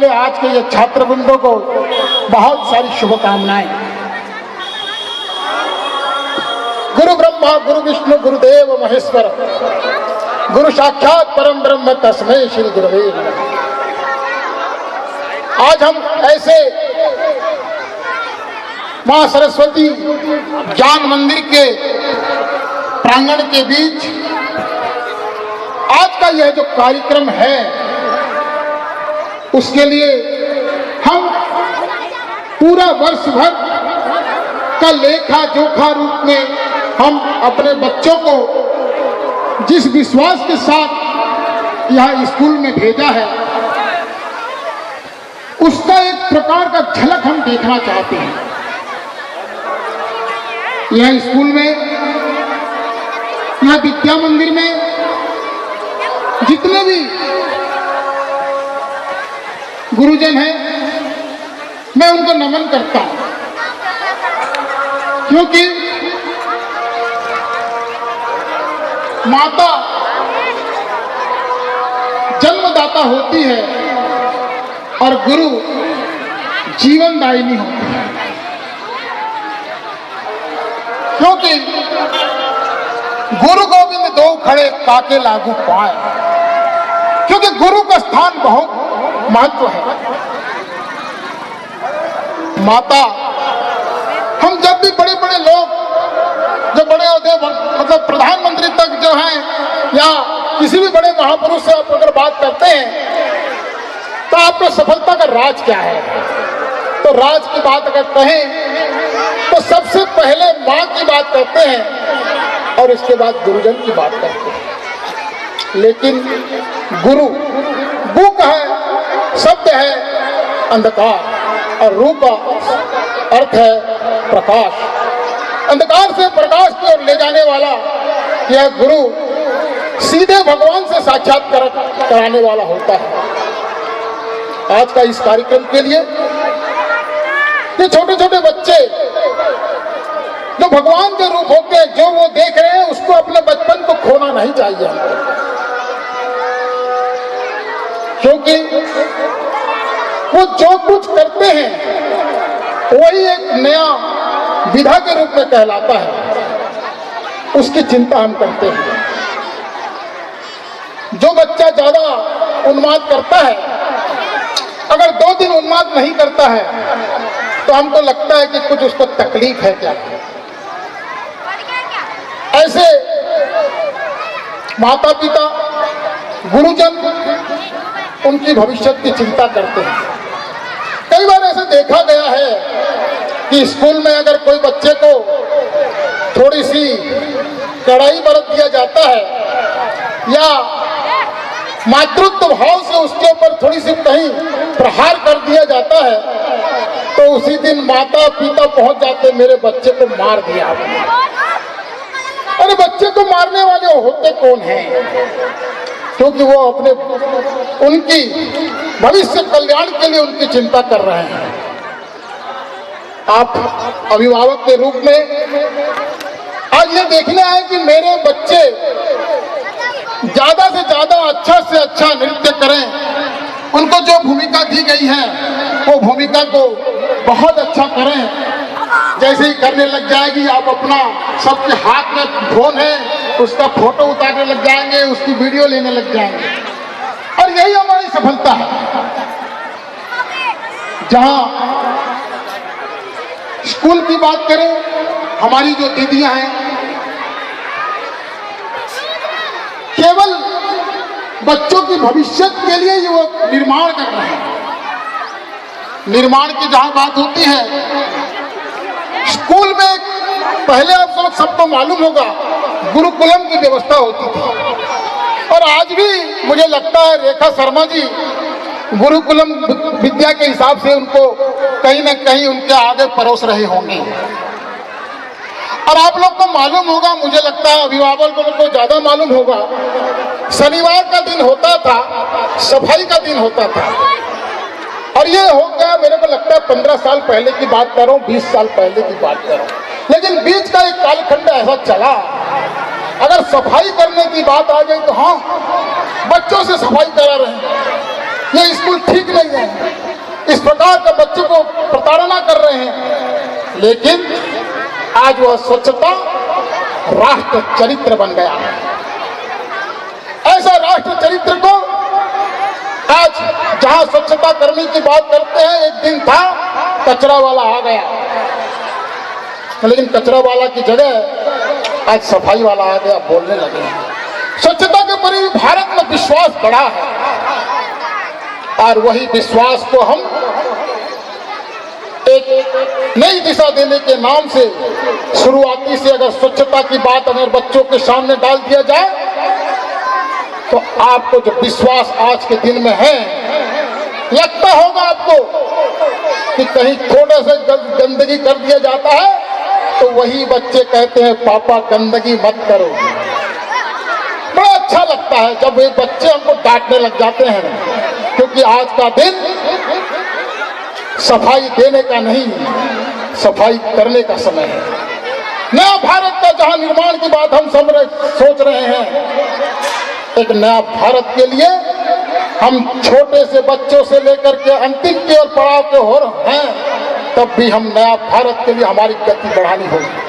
आज के ये छात्र वृंदों को बहुत सारी शुभकामनाएं। गुरु ब्रह्मा गुरु विष्णु गुरुदेव महेश्वर, गुरु साक्षात परम ब्रह्म तस्मै श्री गुरवे नमः। आज हम ऐसे मां सरस्वती ज्ञान मंदिर के प्रांगण के बीच आज का यह जो कार्यक्रम है, उसके लिए हम पूरा वर्ष भर का लेखा जोखा रूप में हम अपने बच्चों को जिस विश्वास के साथ यहाँ स्कूल में भेजा है, उसका एक प्रकार का झलक हम देखना चाहते हैं। यह स्कूल में, यह विद्या मंदिर में जितने भी गुरुजन हैं, मैं उनको नमन करता हूं, क्योंकि माता जन्मदाता होती है और गुरु जीवनदायिनी होती है। क्योंकि गुरु गोविंद दो खड़े काके लागू पाए, क्योंकि गुरु का स्थान बहुत महत्व है। माता, हम जब भी बड़े बड़े लोग जो बड़े होते हैं, मतलब प्रधानमंत्री तक जो हैं, या किसी भी बड़े महापुरुष से आप अगर बात करते हैं, तो आपको सफलता का राज क्या है? तो राज की बात अगर कहें तो सबसे पहले माँ की बात करते हैं और इसके बाद गुरुजन की बात करते हैं। लेकिन गुरु बुक है, शब्द है अंधकार और रूप का अर्थ है प्रकाश। अंधकार से प्रकाश की ओर ले जाने वाला यह गुरु सीधे भगवान से साक्षात्कार कराने वाला होता है। आज का इस कार्यक्रम के लिए ये छोटे छोटे बच्चे जो भगवान के रूप होते हैं, जो वो देख रहे हैं, उसको अपने बचपन को खोना नहीं चाहिए, क्योंकि वो जो कुछ करते हैं वही एक नया विधा के रूप में कहलाता है। उसकी चिंता हम करते हैं। जो बच्चा ज्यादा उन्माद करता है, अगर 2 दिन उन्माद नहीं करता है तो हमको लगता है कि कुछ उसको तकलीफ है क्या। ऐसे माता पिता, गुरुजन उनकी भविष्य की चिंता करते हैं। कई बार ऐसे देखा गया है कि स्कूल में अगर कोई बच्चे को थोड़ी सी कड़ाई बरत दिया जाता है या मातृत्व भाव से उसके ऊपर थोड़ी सी कहीं प्रहार कर दिया जाता है, तो उसी दिन माता पिता पहुंच जाते, मेरे बच्चे को मार दिया। अरे बच्चे को मारने वाले होते कौन हैं? क्योंकि वो अपने उनकी भविष्य कल्याण के लिए उनकी चिंता कर रहे हैं। आप अभिभावक के रूप में आज ये देखना है कि मेरे बच्चे ज्यादा से ज्यादा अच्छा से अच्छा नृत्य करें। उनको जो भूमिका दी गई है वो भूमिका को बहुत अच्छा करें। जैसे ही करने लग जाएगी, आप अपना, सबके हाथ में फोन है, उसका फोटो उतारने लग जाएंगे, उसकी वीडियो लेने लग जाएंगे, और यही हमारी सफलता है। जहां स्कूल की बात करें, हमारी जो दीदियां हैं, केवल बच्चों की भविष्य के लिए ही वो निर्माण कर रहे हैं। निर्माण की जहां बात होती है, स्कूल में पहले आप सबको मालूम होगा गुरुकुलम की व्यवस्था होती थी, और आज भी मुझे लगता है रेखा शर्मा जी गुरुकुलम विद्या के हिसाब से उनको कहीं ना कहीं उनके आगे परोस रहे होंगे। और आप लोग को मालूम होगा, मुझे लगता है अभिभावकों को ज्यादा मालूम होगा, शनिवार का दिन होता था, सफाई का दिन होता था। और ये हो गया, मेरे को लगता है 15 साल पहले की बात कर रहा हूँ, 20 साल पहले की बात कर रहा हूँ। लेकिन बीच का एक कालखंड ऐसा चला, अगर सफाई करने की बात आ गई तो हाँ, बच्चों से सफाई करा रहे हैं। ये स्कूल ठीक नहीं है, इस प्रकार का बच्चों को प्रताड़ना कर रहे हैं। लेकिन आज वह स्वच्छता राष्ट्र चरित्र बन गया है। ऐसा राष्ट्र चरित्र को आज जहां स्वच्छता करने की बात करते हैं, एक दिन था कचरा वाला आ गया, लेकिन कचरा वाला की जगह आज सफाई वाला आ गया, बोलने लगे। स्वच्छता के प्रति भारत में विश्वास बढ़ा है और वही विश्वास को हम एक नई दिशा देने के नाम से शुरुआती से अगर स्वच्छता की बात अगर बच्चों के सामने डाल दिया जाए तो आपको जो विश्वास आज के दिन में है, लगता होगा आपको कि कहीं थोड़ा सा गंदगी कर दिया जाता है तो वही बच्चे कहते हैं पापा गंदगी मत करो। बड़ा अच्छा लगता है जब ये बच्चे हमको डांटने लग जाते हैं, क्योंकि आज का दिन सफाई देने का नहीं, सफाई करने का समय है। नया भारत का जहां निर्माण की बात हम सब सोच रहे हैं, एक नया भारत के लिए हम छोटे से बच्चों से लेकर के अंतिम की ओर पड़ाव के हो रहे हैं, तब भी हम नया भारत के लिए हमारी गति बढ़ानी होगी।